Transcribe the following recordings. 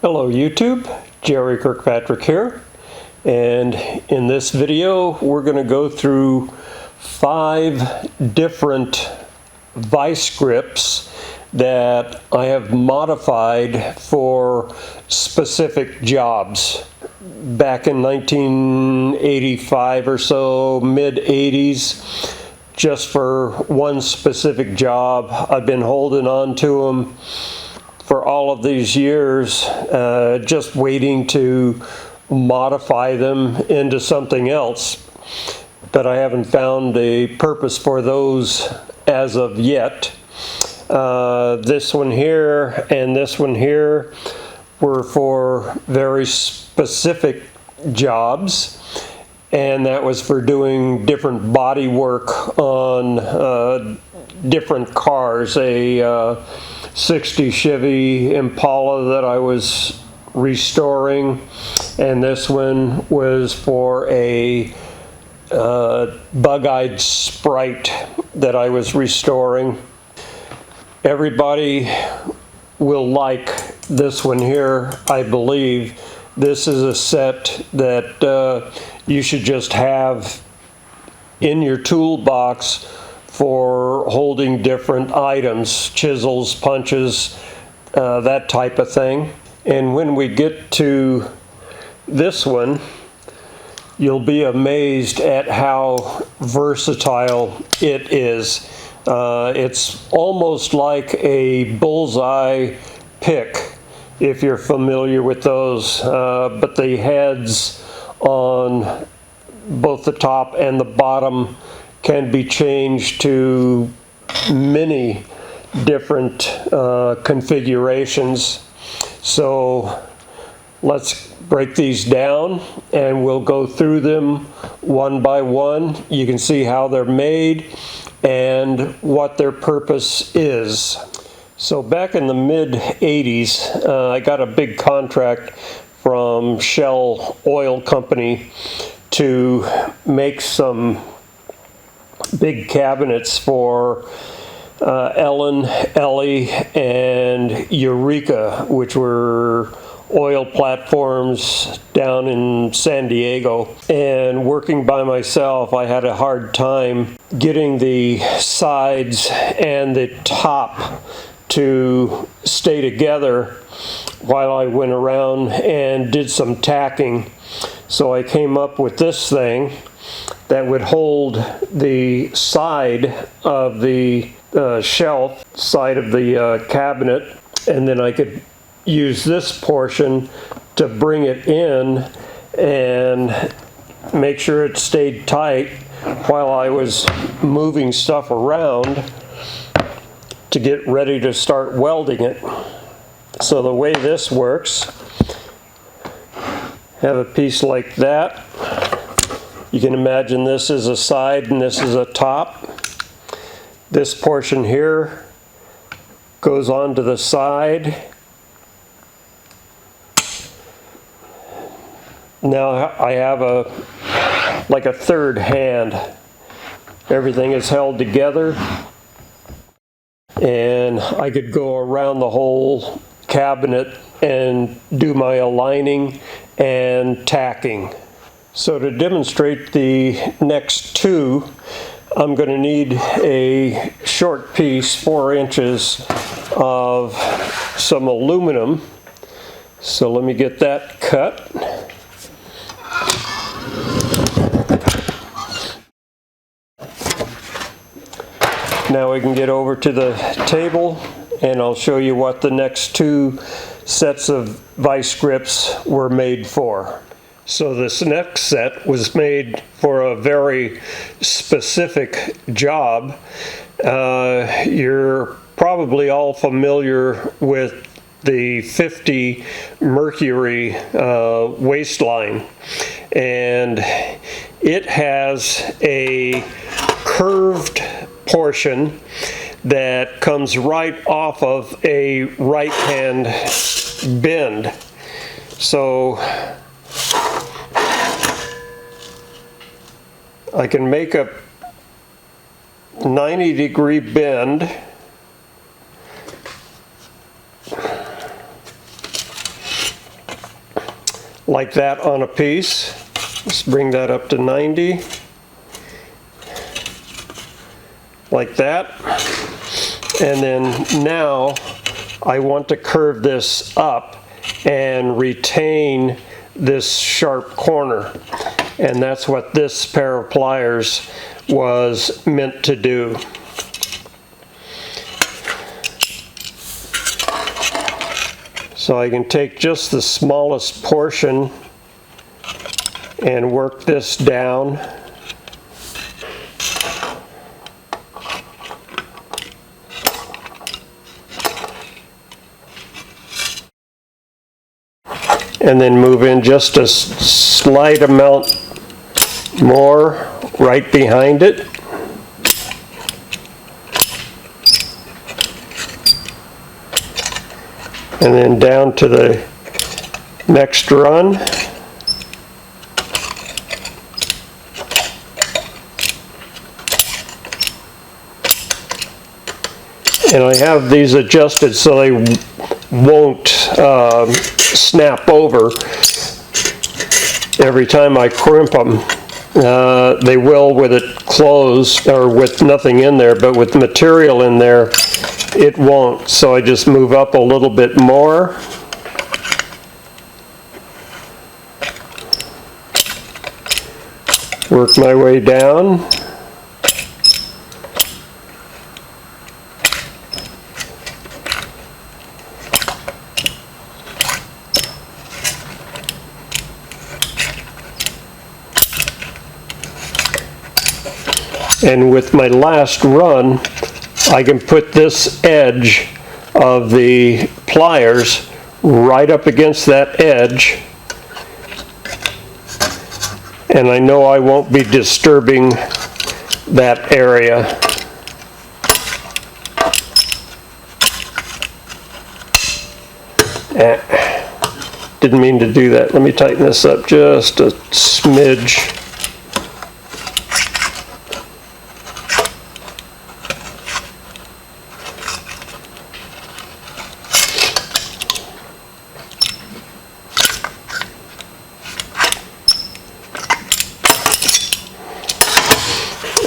Hello YouTube, Jerry Kirkpatrick here, and in this video we're going to go through 5 different vice grips that I have modified for specific jobs. Back in 1985 or so, mid-80s, just for one specific job. I've been holding on to them for all of these years, just waiting to modify them into something else. But I haven't found a purpose for those as of yet. This one here and this one here were for very specific jobs, and that was for doing different body work on different cars. A 60 Chevy Impala that I was restoring, and this one was for a bug-eyed Sprite that I was restoring. Everybody will like this one here, I believe. This is a set that you should just have in your toolbox for holding different items, chisels, punches, that type of thing. And when we get to this one, you'll be amazed at how versatile it is. It's almost like a bullseye pick, if you're familiar with those, but the heads on both the top and the bottom can be changed to many different configurations. So let's break these down and we'll go through them one by one. You can see how they're made and what their purpose is. So back in the mid-80s, I got a big contract from Shell Oil Company to make some big cabinets for Ellen, Ellie, and Eureka, which were oil platforms down in San Diego. And working by myself, I had a hard time getting the sides and the top to stay together while I went around and did some tacking. So I came up with this thing that would hold the side of the shelf, side of the cabinet, and then I could use this portion to bring it in and make sure it stayed tight while I was moving stuff around to get ready to start welding it. So the way this works, have a piece like that. You can imagine this is a side and this is a top. This portion here goes onto the side. Now I have like a third hand. Everything is held together, and I could go around the whole cabinet and do my aligning and tacking. So to demonstrate the next two, I'm going to need a short piece, 4 inches of some aluminum. So let me get that cut. Now we can get over to the table and I'll show you what the next 2 sets of vice grips were made for. So this next set was made for a very specific job. You're probably all familiar with the 50 Mercury waistline, and it has a curved portion that comes right off of a right hand bend. So I can make a 90-degree bend like that on a piece. Let's bring that up to 90. Like that. And then now I want to curve this up and retain this sharp corner. And that's what this pair of pliers was meant to do. So I can take just the smallest portion and work this down. And then move in just a slight amount more right behind it. And then down to the next run. And I have these adjusted so they won't snap over every time I crimp them. They will with it closed or with nothing in there, but with material in there it won't. So I just move up a little bit more. Work my way down. And with my last run, I can put this edge of the pliers right up against that edge. And I know I won't be disturbing that area. Didn't mean to do that. Let me tighten this up just a smidge.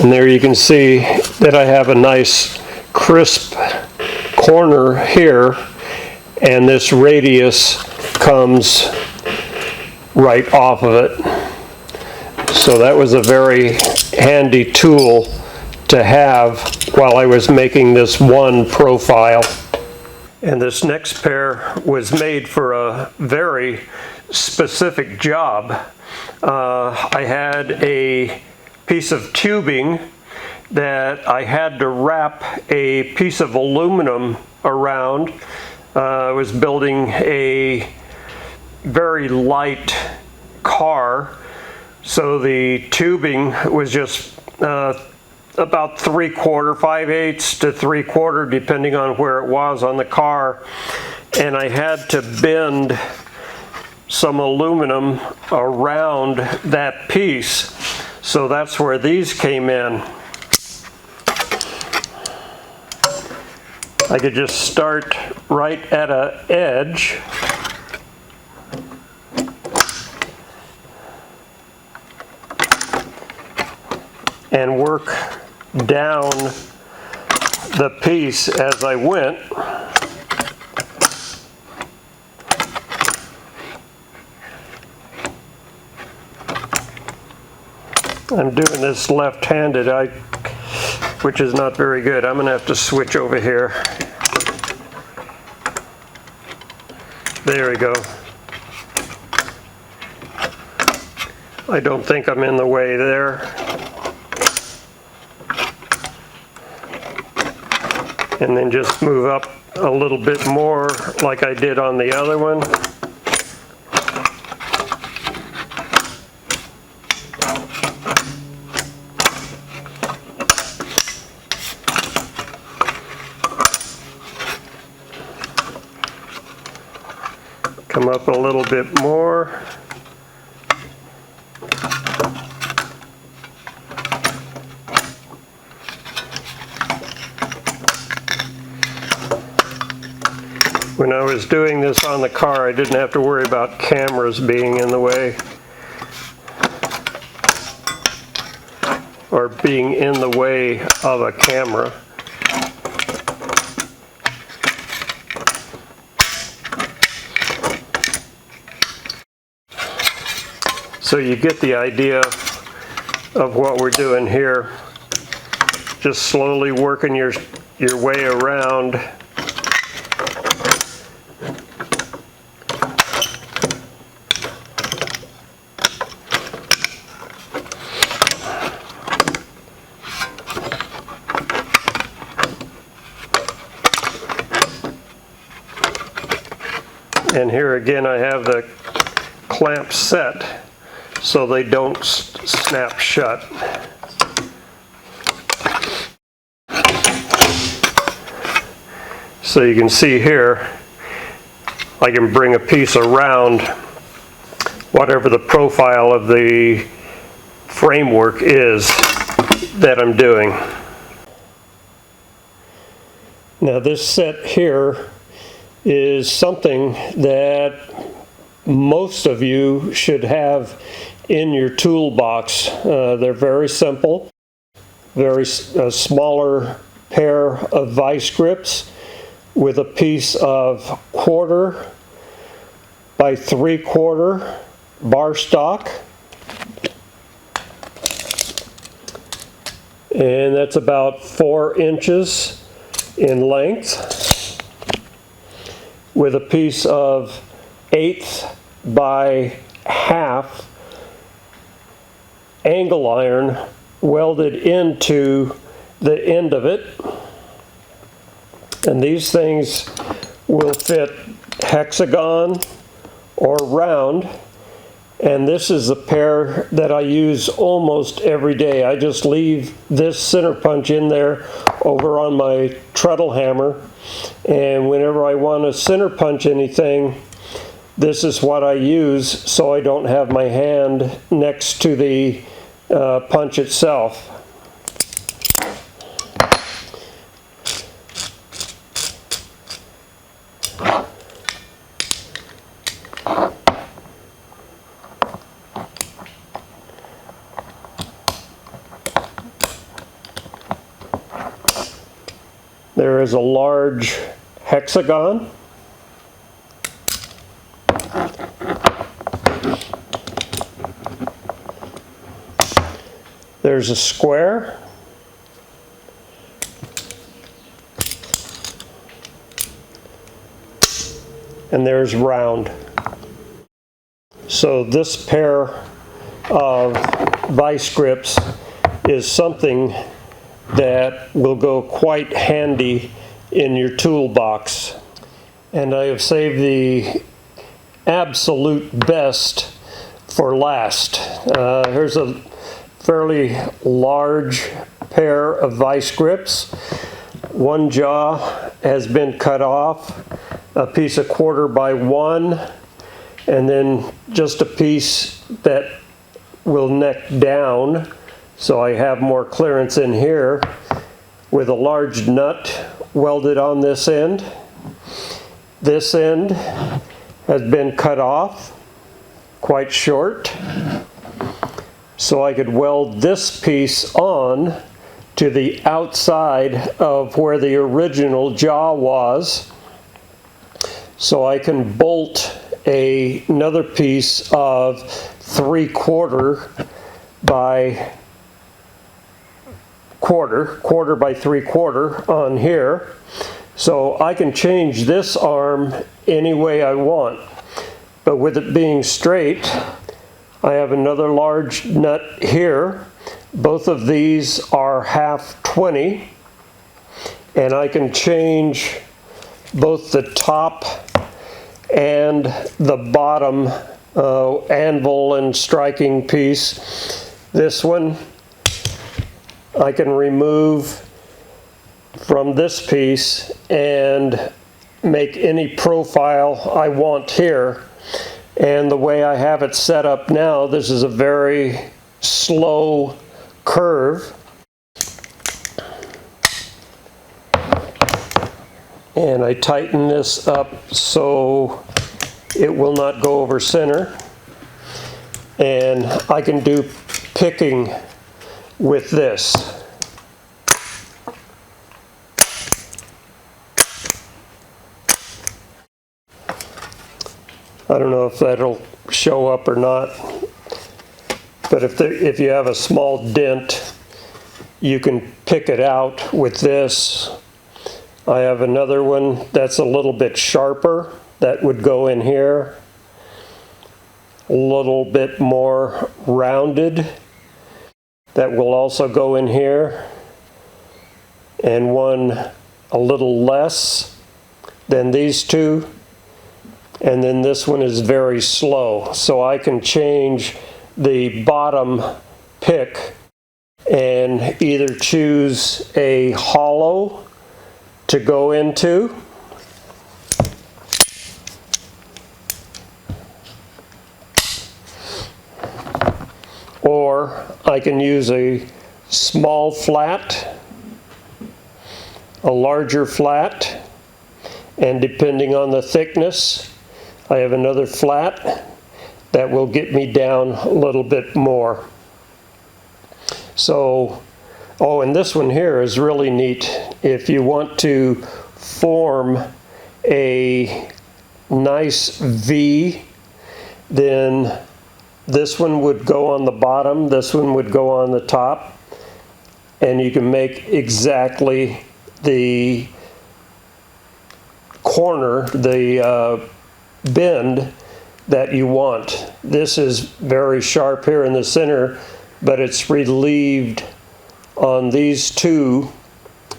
And there you can see that I have a nice crisp corner here, and this radius comes right off of it. So that was a very handy tool to have while I was making this one profile. And this next pair was made for a very specific job. I had a piece of tubing that I had to wrap a piece of aluminum around. I was building a very light car, so the tubing was just about 3/4, 5/8 to 3/4, depending on where it was on the car, and I had to bend some aluminum around that piece. So that's where these came in. I could just start right at an edge and work down the piece as I went. I'm doing this left-handed, which is not very good. I'm going to have to switch over here. There we go. I don't think I'm in the way there. And then just move up a little bit more like I did on the other one. Come up a little bit more. When I was doing this on the car, I didn't have to worry about cameras being in the way or being in the way of a camera. So you get the idea of what we're doing here. Just slowly working your way around. And here again I have the clamps set so they don't snap shut. So you can see here, I can bring a piece around whatever the profile of the framework is that I'm doing. Now this set here is something that most of you should have in your toolbox. They're very simple, very smaller pair of vice grips with a piece of 1/4 by 3/4 bar stock, and that's about 4 inches in length, with a piece of 1/8 by 1/2 angle iron welded into the end of it. And these things will fit hexagon or round. And this is a pair that I use almost every day. I just leave this center punch in there over on my treadle hammer. And whenever I want to center punch anything, this is what I use so I don't have my hand next to the punch itself. There is a large hexagon. There's a square. And there's round. So this pair of vice grips is something that will go quite handy in your toolbox. And I have saved the absolute best for last. Here's a fairly large pair of vice grips. One jaw has been cut off, a piece of 1/4 by 1, and then just a piece that will neck down, so I have more clearance in here, with a large nut welded on this end. This end has been cut off quite short, so I could weld this piece on to the outside of where the original jaw was, so I can bolt another piece of 3/4 by 1/4 by 3/4 on here, so I can change this arm any way I want. But with it being straight, I have another large nut here. Both of these are 1/2 20, and I can change both the top and the bottom anvil and striking piece. This one I can remove from this piece and make any profile I want here. And the way I have it set up now, this is a very slow curve. And I tighten this up so it will not go over center. And I can do picking with this. I don't know if that'll show up or not, but if you have a small dent, you can pick it out with this. I have another one that's a little bit sharper that would go in here, a little bit more rounded that will also go in here, and one a little less than these two. And then this one is very slow, so I can change the bottom pick and either choose a hollow to go into, or I can use a small flat, a larger flat, and depending on the thickness, I have another flat that will get me down a little bit more. So, oh, and this one here is really neat. If you want to form a nice V, then this one would go on the bottom, this one would go on the top, and you can make exactly the corner, the bend that you want. This is very sharp here in the center, but it's relieved on these two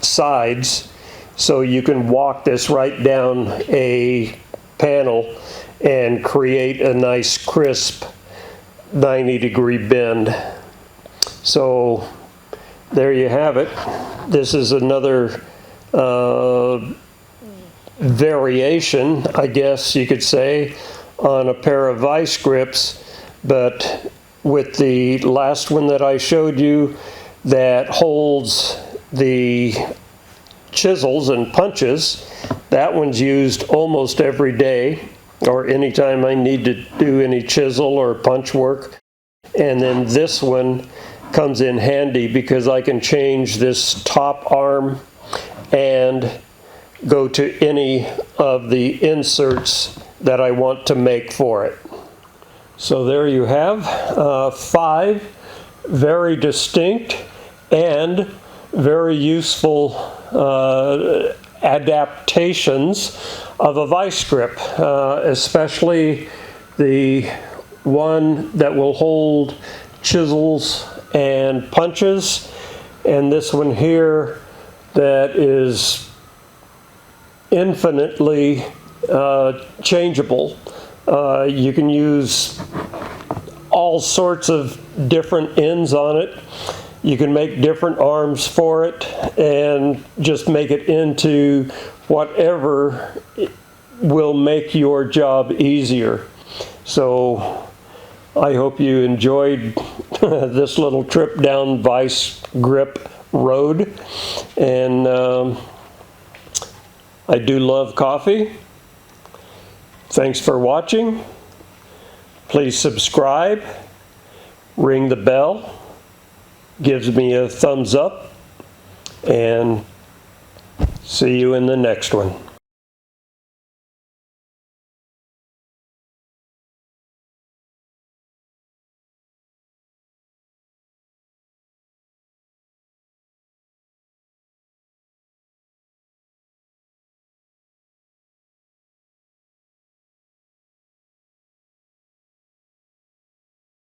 sides, so you can walk this right down a panel and create a nice crisp 90-degree bend. So there you have it. This is another variation, I guess you could say, on a pair of Vise Grips, but with the last one that I showed you that holds the chisels and punches, that one's used almost every day or anytime I need to do any chisel or punch work. And then this one comes in handy because I can change this top arm and go to any of the inserts that I want to make for it. So there you have 5 very distinct and very useful adaptations of a Vise Grip, especially the one that will hold chisels and punches, and this one here that is infinitely changeable. You can use all sorts of different ends on it. You can make different arms for it and just make it into whatever will make your job easier. So I hope you enjoyed this little trip down Vise Grip Road, and I do love coffee. Thanks for watching. Please subscribe, ring the bell, gives me a thumbs up, and see you in the next one.